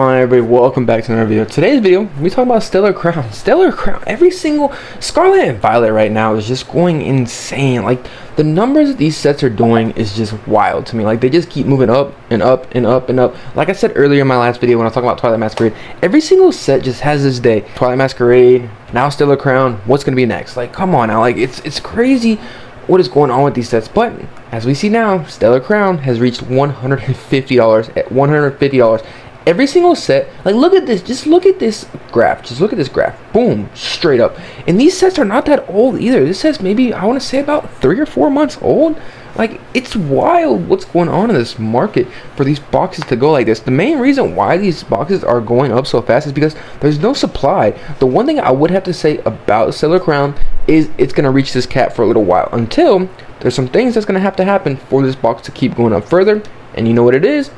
on, everybody? Welcome back to another video. Today's video, we talk about Stellar Crown. Stellar Crown, every single Scarlet and Violet right now is just going insane. Like, the numbers that these sets are doing is just wild to me. Like, they just keep moving up and up and up and up. Like I said earlier in my last video when I was talking about Twilight Masquerade, every single set just has this day. Twilight Masquerade, now Stellar Crown, what's going to be next? Like, come on now. Like, it's crazy what is going on with these sets. But as we see now, Stellar Crown has reached $150 at $150. Every single set, like, look at this, just look at this graph, boom, straight up. And these sets are not that old either. This set's maybe, I want to say, about 3 or 4 months old. Like, it's wild what's going on in this market for these boxes to go like this. The main reason why these boxes are going up so fast is because there's no supply. The one thing I would have to say about Stellar Crown is it's going to reach this cap for a little while until there's some things that's going to happen for this box to keep going up further. And you know what it is?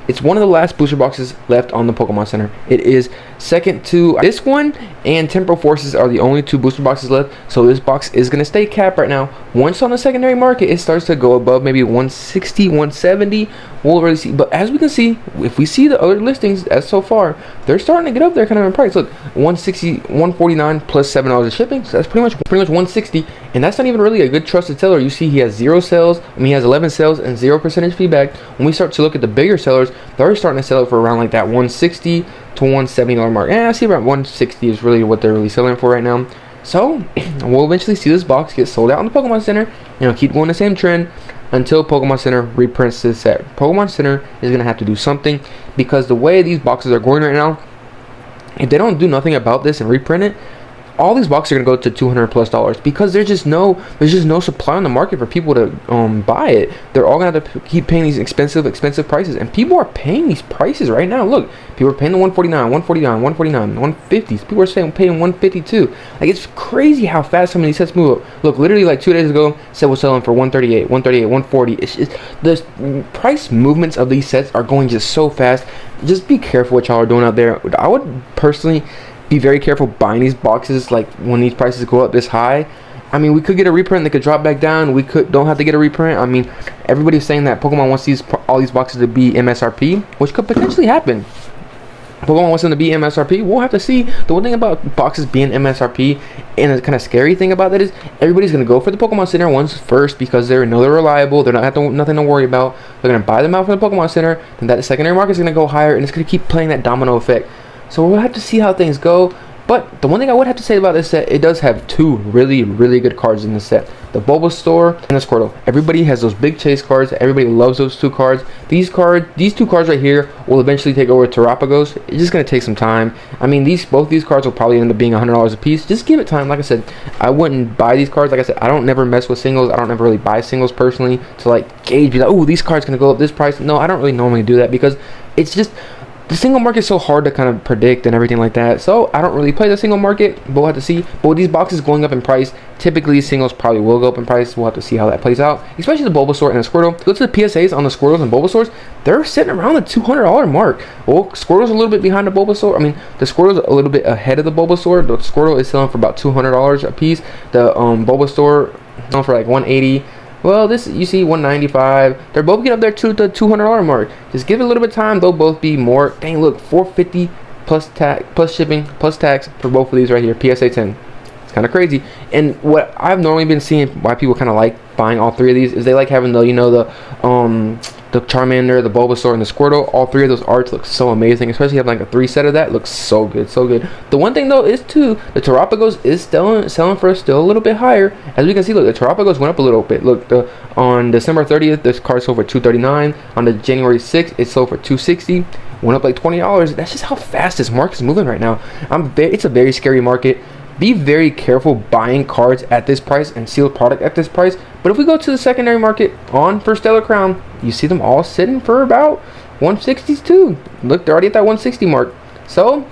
It's one of the last booster boxes left on the Pokemon Center. It is second to this one, and Temporal Forces are the only 2 booster boxes left. So this box is going to stay capped right now. Once on the secondary market, it starts to go above maybe 160, 170. We'll really see. But as we can see, if we see the other listings as so far, they're starting to get up there kind of in price. Look, 160, 149 plus $7 of shipping. So that's pretty much 160. And that's not even really a good trusted seller. You see he has 0 sales. I mean, he has 11 sales and 0% feedback. When we start to look at the bigger sellers, they're already starting to sell it for around like that 160 to $170 mark. And I see about 160 is really what they're really selling for right now. So we'll eventually see this box get sold out in the Pokemon Center. You know, keep going the same trend until Pokemon Center reprints this set. Pokemon Center is going to have to do something, because the way these boxes are going right now, if they don't do nothing about this and reprint it, all these boxes are going to go to $200+ because there's just no supply on the market for people to buy it. They're all going to have to keep paying these expensive prices, and people are paying these prices right now. Look, people are paying the 149, 149, 149, 150s. People are saying paying 152. Like, it's crazy how fast some of these sets move up. Look, literally like 2 days ago, set was selling for 138, 140. It's just the price movements of these sets are going just so fast. Just be careful what y'all are doing out there. I would personally be very careful buying these boxes like when these prices go up this high. I mean, we could get a reprint, they could drop back down. We don't have to get a reprint. I mean, everybody's saying that Pokemon wants all these boxes to be MSRP, which could potentially happen. Pokemon wants them to be MSRP. We'll have to see. The one thing about boxes being MSRP, and the kind of scary thing about that, is everybody's going to go for the Pokemon Center ones first because they know they're reliable. They're not nothing to worry about. They're going to buy them out from the Pokemon Center. Then that secondary market is going to go higher, and it's going to keep playing that domino effect. So we'll have to see how things go. But the one thing I would have to say about this set, it does have 2 really good cards in this set. The Bulbasaur and the Squirtle. Everybody has those big chase cards. Everybody loves those 2 cards. These 2 cards right here will eventually take over Terapagos. It's just going to take some time. I mean, both these cards will probably end up being $100 a piece. Just give it time. Like I said, I wouldn't buy these cards. Like I said, I don't never mess with singles. I don't ever really buy singles personally to like gauge, be like, oh, these cards going to go up this price. No, I don't really normally do that because it's just, the single market is so hard to kind of predict and everything like that. So I don't really play the single market, but we'll have to see. But with these boxes going up in price, typically singles probably will go up in price. We'll have to see how that plays out, especially the Bulbasaur and the Squirtle. Go to the PSAs on the Squirtles and Bulbasaurs. They're sitting around the $200 mark. Well, Squirtle's a little bit behind the Bulbasaur. I mean, the Squirtle's a little bit ahead of the Bulbasaur. The Squirtle is selling for about $200 a piece. The Bulbasaur selling for like $180. Well, this, you see, $195. They're both getting up there to the $200 mark. Just give it a little bit of time. They'll both be more. Dang, look, $450 plus shipping plus tax for both of these right here. PSA 10. It's kind of crazy. And what I've normally been seeing why people kind of like buying all 3 of these is they like having the, you know, the Charmander, the Bulbasaur, and the Squirtle. All 3 of those arts look so amazing, especially having like a 3 set of that. Looks so good, so good. The one thing though is too, the Terapagos is selling for still a little bit higher. As we can see, look, the Terapagos went up a little bit. Look, on December 30th, this card sold for $239. On the January 6th, it sold for $260. Went up like $20. That's just how fast this market is moving right now. It's a very scary market. Be very careful buying cards at this price and sealed product at this price. But if we go to the secondary market for Stellar Crown, you see them all sitting for about 160s too. Look, they're already at that 160 mark. So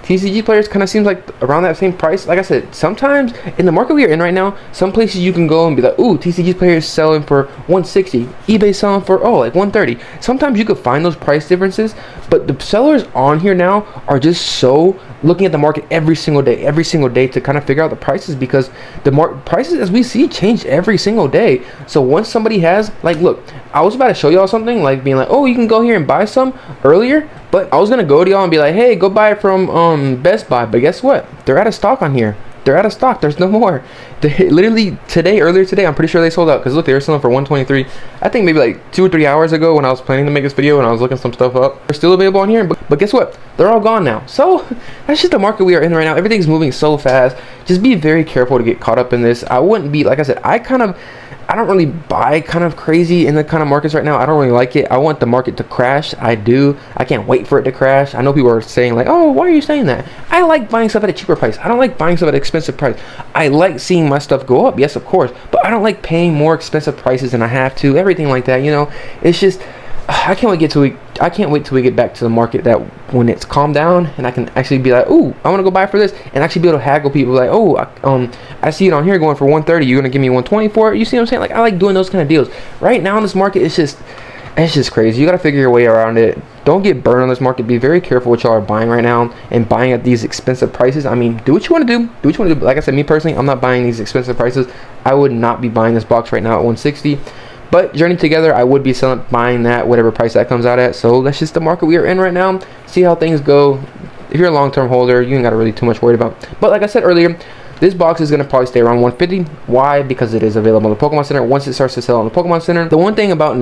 TCG players kind of seems like around that same price. Like I said, sometimes in the market we are in right now, some places you can go and be like, ooh, TCG players selling for 160, eBay selling for like 130. Sometimes you could find those price differences, But the sellers on here now are just so looking at the market every single day to kind of figure out the prices, because the prices, as we see, change every single day. So once somebody has, like, look, I was about to show y'all something, like being like, oh, you can go here and buy some earlier, but I was gonna go to y'all and be like, hey, go buy it from Best Buy, but guess what? They're out of stock on here. They're out of stock. There's no more. They literally earlier today, I'm pretty sure they sold out, because look, they were selling for 123. I think maybe like 2 or 3 hours ago when I was planning to make this video and I was looking some stuff up. They're still available on here, but guess what? They're all gone now. So that's just the market we are in right now. Everything's moving so fast. Just be very careful to get caught up in this. I wouldn't be, like I said, I don't really buy kind of crazy in the kind of markets right now. I don't really like it. I want the market to crash. I do. I can't wait for it to crash. I know people are saying like, oh, why are you saying that? I like buying stuff at a cheaper price. I don't like buying stuff at an expensive price. I like seeing my stuff go up, yes, of course, but I don't like paying more expensive prices than I have to, everything like that, you know. It's just, I can't wait till we get back to the market that when it's calmed down and I can actually be like, ooh, I want to go buy for this, and actually be able to haggle people like, oh, I see it on here going for 130. You're gonna give me 120 for it? You see what I'm saying? Like, I like doing those kind of deals. Right now in this market, it's just crazy. You gotta figure your way around it. Don't get burned on this market. Be very careful what y'all are buying right now and buying at these expensive prices. I mean, do what you want to do. Do what you want to do. Like I said, me personally, I'm not buying these expensive prices. I would not be buying this box right now at 160. But Journey Together, I would be buying that, whatever price that comes out at. So that's just the market we are in right now. See how things go. If you're a long-term holder, you ain't got to really too much worried about. But like I said earlier, this box is going to probably stay around 150. Why? Because it is available in the Pokemon Center. Once it starts to sell on the Pokemon Center, the one thing about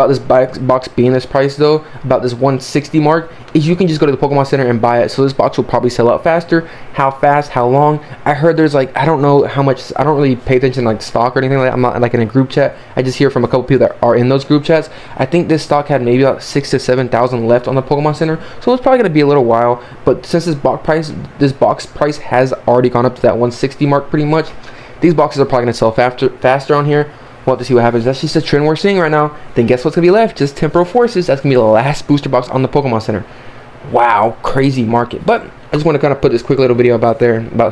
this box being this price though, about this 160 mark, is you can just go to the Pokemon Center and buy it. So this box will probably sell out faster. How fast? How long? I heard there's like, I don't know how much. I don't really pay attention to like stock or anything like that. I'm not like in a group chat. I just hear from a couple people that are in those group chats. I think this stock had maybe about 6,000 to 7,000 left on the Pokemon Center. So it's probably going to be a little while. But since this box price has already gone up to that 160 mark pretty much, these boxes are probably going to sell faster on here. We'll have to see what happens. That's just a trend we're seeing right now. Then guess what's going to be left? Just Temporal Forces. That's going to be the last booster box on the Pokemon Center. Wow, crazy market. But I just want to kind of put this quick little video about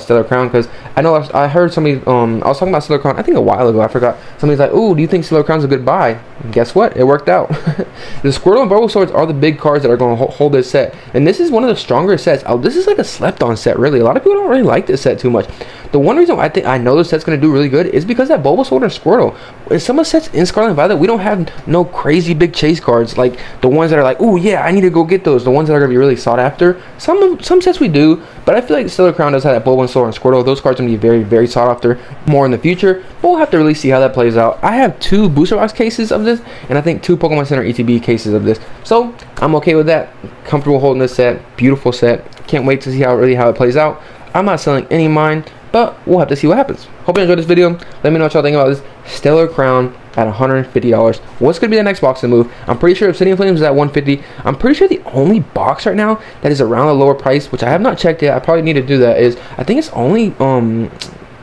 Stellar Crown, because I know I heard somebody, I was talking about Stellar Crown, I think a while ago, I forgot. Somebody's like, ooh, do you think Stellar Crown's a good buy? And guess what? It worked out. The Squirtle and Bulbasaur are the big cards that are going to hold this set. And this is one of the stronger sets. This is like a slept-on set, really. A lot of people don't really like this set too much. The one reason I know this set's going to do really good is because that Bulbasaur and Squirtle. In some of the sets in Scarlet and Violet, we don't have no crazy big chase cards, like the ones that are like, ooh, yeah, I need to go get those. The ones that are going to be really sought after. Some sets we do, but I feel like Stellar Crown does have that Bulbasaur and Squirtle. Those cards are going to be very, very sought after more in the future. But we'll have to really see how that plays out. I have 2 booster box cases of this, and I think 2 Pokemon Center ETB cases of this. So I'm okay with that. Comfortable holding this set. Beautiful set. Can't wait to see how it plays out. I'm not selling any of mine, but we'll have to see what happens. Hope you enjoyed this video. Let me know what y'all think about this Stellar Crown at $150. What's going to be the next box to move? I'm pretty sure Obsidian Flames is at $150. I'm pretty sure the only box right now that is around the lower price, which I have not checked yet, I probably need to do that, is I think it's only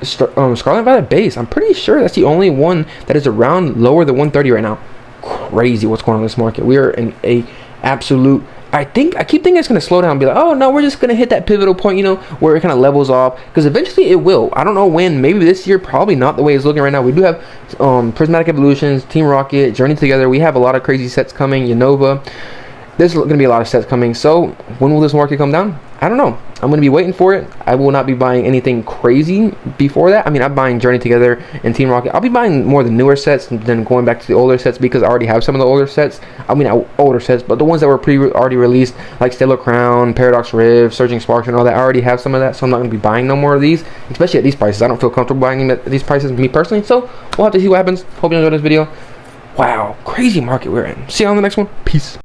Scarlet and Violet base. I'm pretty sure that's the only one that is around lower than 130 right now. Crazy what's going on in this market. We are in a absolute, I keep thinking it's going to slow down and be like, oh no, we're just going to hit that pivotal point, you know, where it kind of levels off, because eventually it will. I don't know when. Maybe this year, probably not the way it's looking right now. We do have Prismatic Evolutions, Team Rocket, Journey Together. We have a lot of crazy sets coming. Unova. There's going to be a lot of sets coming. So when will this market come down? I don't know. I'm going to be waiting for it. I will not be buying anything crazy before that. I mean, I'm buying Journey Together and Team Rocket. I'll be buying more of the newer sets than going back to the older sets, because I already have some of the older sets. I mean, older sets, but the ones that were already released, like Stellar Crown, Paradox Rift, Surging Sparks, and all that. I already have some of that, so I'm not going to be buying no more of these, especially at these prices. I don't feel comfortable buying them at these prices, me personally. So we'll have to see what happens. Hope you enjoyed this video. Wow, crazy market we're in. See you on the next one. Peace.